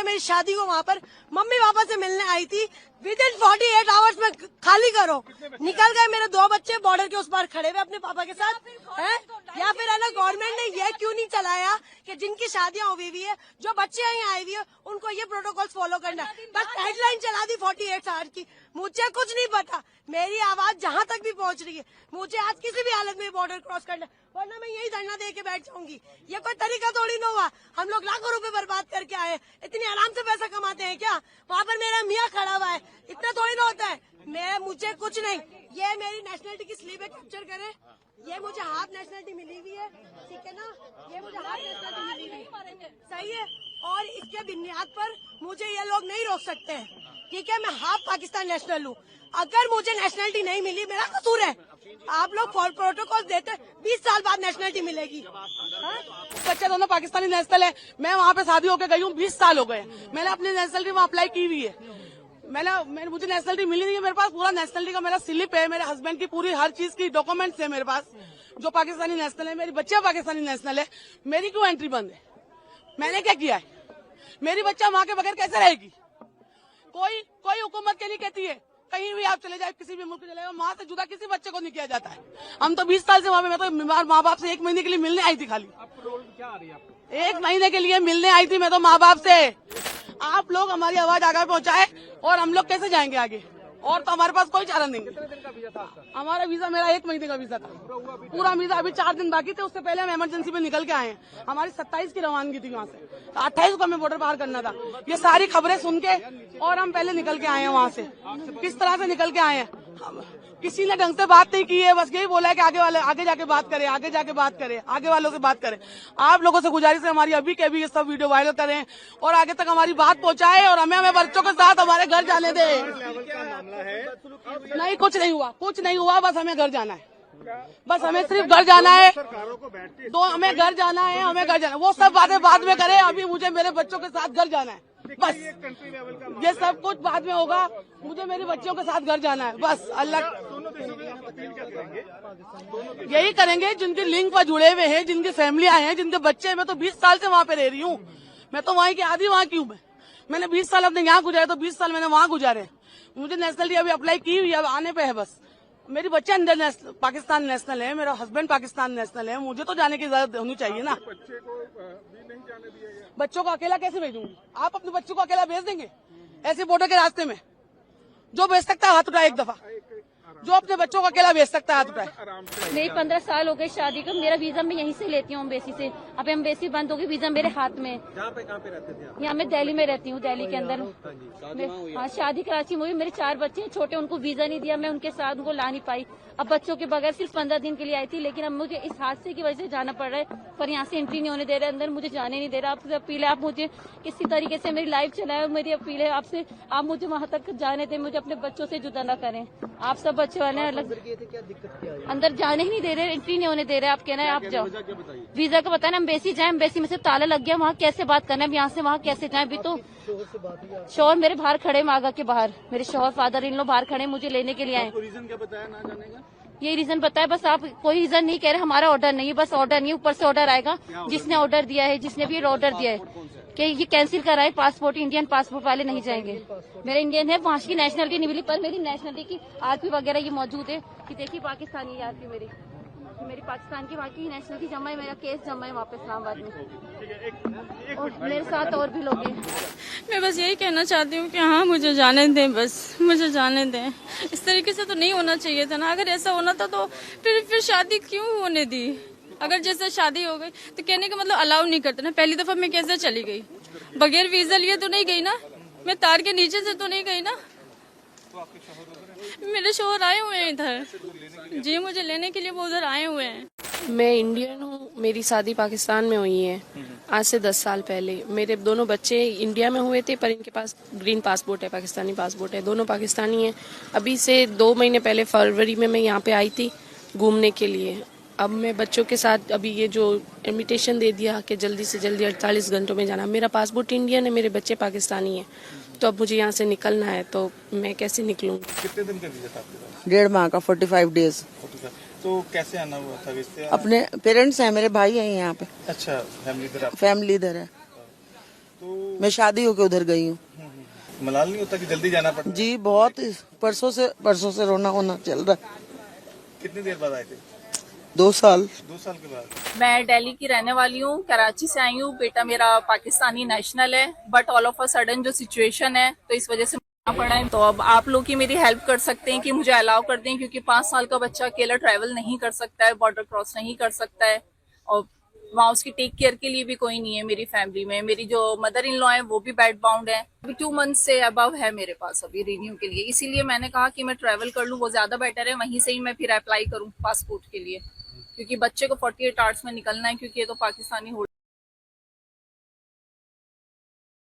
मेरी शादी को वहाँ पर मम्मी पापा से मिलने आई थी। विद इन 48 आवर्स में खाली करो। निकल गए मेरे 2 बच्चे बॉर्डर के उस पार खड़े हुए अपने पापा के साथ हैं। या फिर है ना गवर्नमेंट ने ये क्यों नहीं चलाया कि जिनकी शादियां हुई हुई है, जो बच्चे यहाँ आए हुए हैं, उनको ये प्रोटोकॉल फॉलो करना है। बस हेडलाइन चला दी 48 आवर की। मुझे कुछ नहीं पता, मेरी आवाज जहाँ तक भी पहुँच रही है, मुझे आज किसी भी हालत में बॉर्डर क्रॉस करना है, वरना मैं यही धरना दे के बैठ जाऊंगी। ये कोई तरीका थोड़ी ना हुआ। हम लोग लाखों रुपए बर्बाद करके आए, इतनी आराम से पैसा कमाते हैं क्या? वहाँ पर मेरा मियाँ खड़ा हुआ है, इतना थोड़ी ना होता है। मुझे कुछ नहीं, ये मेरी नेशनलिटी की स्लीप है, कैप्चर करे। ये मुझे हाफ नेशनलिटी मिली हुई है, ठीक है ना, ये मुझे हाफ नेशनलिटी मिली हुई है, सही है। और इसके बुनियाद पर मुझे ये लोग नहीं रोक सकते हैं, ठीक है। मैं हाफ पाकिस्तान नेशनल हूँ। अगर मुझे नेशनलिटी नहीं मिली, मेरा कसूर है। आप लोग प्रोटोकॉल देते, 20 साल बाद नेशनलिटी मिलेगी। बच्चे दोनों पाकिस्तानी नेशनल है। मैं वहाँ पे शादी होकर गई हूँ, 20 साल हो गए। मैंने अपनी नेशनलिटी वहाँ अप्लाई की हुई है। मुझे नेशनलिटी मिली नहीं है। मेरे पास पूरा नेशनलिटी का मेरा स्लिप है, मेरे हस्बैंड की पूरी हर चीज की डॉक्यूमेंट्स है मेरे पास, जो पाकिस्तानी नेशनल है। मेरी बच्चियां पाकिस्तानी नेशनल है। मेरी क्यों एंट्री बंद है? मैंने क्या किया है? मेरी बच्चा माँ के बगैर कैसे रहेगी? कोई हुकूमत के लिए कहती है कहीं भी आप चले जाए, किसी भी मुल्क चले जाए, माँ से जुदा किसी बच्चे को नहीं किया जाता है। हम तो 20 साल से वहाँ पे, मैं तो बीमार माँ बाप से 1 महीने के लिए मिलने आई थी। खाली क्या आ रही है आपको? 1 महीने के लिए मिलने आई थी मैं तो माँ बाप से। आप लोग हमारी आवाज आगे पहुँचाए और हम लोग कैसे जाएंगे आगे? और तो हमारे पास कोई चारा नहीं है। हमारा वीजा, मेरा 1 महीने का वीजा था, पूरा वीजा। अभी 4 दिन बाकी थे, उससे पहले हम इमरजेंसी में निकल के आए हैं। हमारी 27 की रवानगी थी वहाँ से, 28 को हमें बॉर्डर पार करना था। ये सारी खबरें सुन के और हम पहले निकल के आए हैं वहाँ से। किस तरह से निकल के आए हैं? किसी ने ढंग से बात नहीं की है, बस यही बोला है कि आगे जाके बात करें, आगे जाके बात करें, आगे वालों से बात करें। आप लोगों से गुजारिश है हमारी, अभी के अभी ये सब वीडियो वायरल करें और आगे तक हमारी बात पहुंचाएं और हमें बच्चों के साथ हमारे घर जाने दें। नहीं, कुछ नहीं हुआ, बस हमें घर जाना है। बस हमें सिर्फ घर जाना है। तो हमें घर जाना है, वो सब बातें बाद में करें। अभी मुझे मेरे बच्चों के साथ घर जाना है, बस। ये सब कुछ बाद में होगा, मुझे मेरे बच्चों के साथ घर जाना है, बस। अल्लाह यही करेंगे जिनके लिंक पर जुड़े हुए हैं, जिनकी फैमिलियां हैं, जिनके बच्चे हैं। मैं तो 20 साल से वहाँ पे रह रही हूँ। मैं तो वहीं की आधी वहाँ की हूँ। मैंने 20 साल अपने यहाँ गुजारे, तो 20 साल मैंने वहाँ गुजारे। मुझे नेशनलिटी अभी अप्लाई की हुई है, अब आने पे है बस। मेरी बच्चे अंदर पाकिस्तान नेशनल है, मेरा हस्बैंड पाकिस्तान नेशनल है। मुझे तो जाने की इजाजत होनी चाहिए ना। बच्चों को अकेला कैसे भेजूंगी? आप अपने बच्चों को अकेला भेज देंगे ऐसे बॉर्डर के रास्ते में? जो भेज सकता है हाथ उठाए एक दफा, जो अपने बच्चों को अकेला भेज सकता है हाथ उठाए। मेरी 15 साल हो गए शादी को। मेरा वीजा मैं यहीं से लेती हूँ, एम्बेसी से। अब एम्बेसी बंद होगी, वीजा मेरे हाथ में। कहाँ पे रहते थे आप? यहाँ मैं दिल्ली में रहती हूँ, दिल्ली के अंदर। हाँ, शादी कराची में हुई। मेरे 4 बच्चे छोटे, उनको वीजा नहीं दिया, मैं उनके साथ उनको ला नहीं पाई। अब बच्चों के बगैर सिर्फ 15 दिन के लिए आई थी, लेकिन अब मुझे इस हादसे की वजह से जाना पड़ रहा है। पर यहाँ से एंट्री नहीं होने दे रहे, अंदर मुझे जाने नहीं दे रहा। आपसे अपील है, आप मुझे किसी तरीके से मेरी लाइफ चलाए। मेरी अपील है आपसे, आप मुझे वहाँ तक जाने दें, मुझे अपने बच्चों से जुदा न करें। आप सब बच्चे वाले हैं, अलग अंदर जाने ही नहीं दे रहे, एंट्री नहीं होने दे रहे। आप कहना है आप जाओ, वीजा का पता है ना। एम्बेसी जाए, एम्बेसी में से ताला लग गया, वहाँ कैसे बात करना है? यहाँ से वहाँ कैसे जाए? अभी तो शोहर मेरे बाहर खड़े, मागा के बाहर मेरे शोहर फादर इन लोग बाहर खड़े, मुझे लेने के लिए आए। रीजन क्या बताया ना जाने का? ये रीजन पता है, बस आप कोई रीजन नहीं कह रहे। हमारा ऑर्डर नहीं है, बस ऑर्डर नहीं है, ऊपर से ऑर्डर आएगा। जिसने ऑर्डर दिया है, जिसने भी ऑर्डर दिया है कि ये कैंसिल कराए पासपोर्ट, इंडियन पासपोर्ट वाले नहीं जाएंगे। मेरा इंडियन है, वहाँ की नेशनलिटी नहीं मिली, पर मेरी नेशनलिटी की आरपी वगैरह ये मौजूद है कि देखिए पाकिस्तानी आरपी मेरी पाकिस्तान की बाकी नेशनलिटी जमा है, मेरा केस जमा है वहाँ पे इस्लामाबाद में, और मेरे साथ और भी लोग हैं। मैं बस यही कहना चाहती हूँ कि हाँ, मुझे जाने दें, बस मुझे जाने दें। इस तरीके से तो नहीं होना चाहिए था ना। अगर ऐसा होना था तो फिर शादी क्यों होने दी? अगर जैसे शादी हो गई तो कहने का मतलब अलाउ नहीं करते ना। पहली दफा मैं कैसे चली गई? बगैर वीजा लिए तो नहीं गई ना, मैं तार के नीचे से तो नहीं गई ना। मेरे शोहर आए हुए हैं इधर, जी मुझे लेने के लिए वो उधर आए हुए हैं। मैं इंडियन हूँ, मेरी शादी पाकिस्तान में हुई है आज से 10 साल पहले। मेरे दोनों बच्चे इंडिया में हुए थे, पर इनके पास ग्रीन पासपोर्ट है, पाकिस्तानी पासपोर्ट है, दोनों पाकिस्तानी हैं। अभी से 2 महीने पहले फरवरी में मैं यहाँ पे आई थी घूमने के लिए। अब मैं बच्चों के साथ अभी ये जो इन्विटेशन दे दिया कि जल्दी से जल्दी 48 घंटों में जाना। मेरा पासपोर्ट इंडियन है, मेरे बच्चे पाकिस्तानी हैं, तो अब मुझे यहाँ से निकलना है, तो मैं कैसे निकलूँ? कितने दिन का वीजा था आपके पास? 1.5 माह का, 45 डेज। तो कैसे आना हुआ था? इससे अपने पेरेंट्स हैं, मेरे भाई हैं यहाँ पे। अच्छा, फैमिली इधर है। तो मैं शादी होके उधर गई हूँ। मलाल नहीं होता कि जल्दी जाना पड़ता? जी बहुत, परसों से रोना होना चल रहा है। कितनी देर बाद आए थे? 2 साल। 2 साल के बाद। मैं दिल्ली की रहने वाली हूँ, कराची से आई हूँ। बेटा मेरा पाकिस्तानी नेशनल है, but all of a sudden जो सिचुएशन है तो इस वजह से पड़ा है। तो अब आप लोग की मेरी हेल्प कर सकते हैं कि मुझे अलाउ कर दें, क्योंकि 5 साल का बच्चा अकेला ट्रैवल नहीं कर सकता है, बॉर्डर क्रॉस नहीं कर सकता है, और वहाँ उसकी टेक केयर के लिए भी कोई नहीं है मेरी फैमिली में। मेरी जो मदर इन लॉ है वो भी बेड बाउंड है, अभी 2 मंथ से अबव है मेरे पास अभी रिन्यू के लिए। इसीलिए मैंने कहा कि मैं ट्रैवल कर लूँ, वो ज्यादा बेटर है, वहीं से ही मैं फिर अप्लाई करूँ पासपोर्ट के लिए, क्योंकि बच्चे को 48 आवर्स में निकलना है, क्योंकि ये तो पाकिस्तानी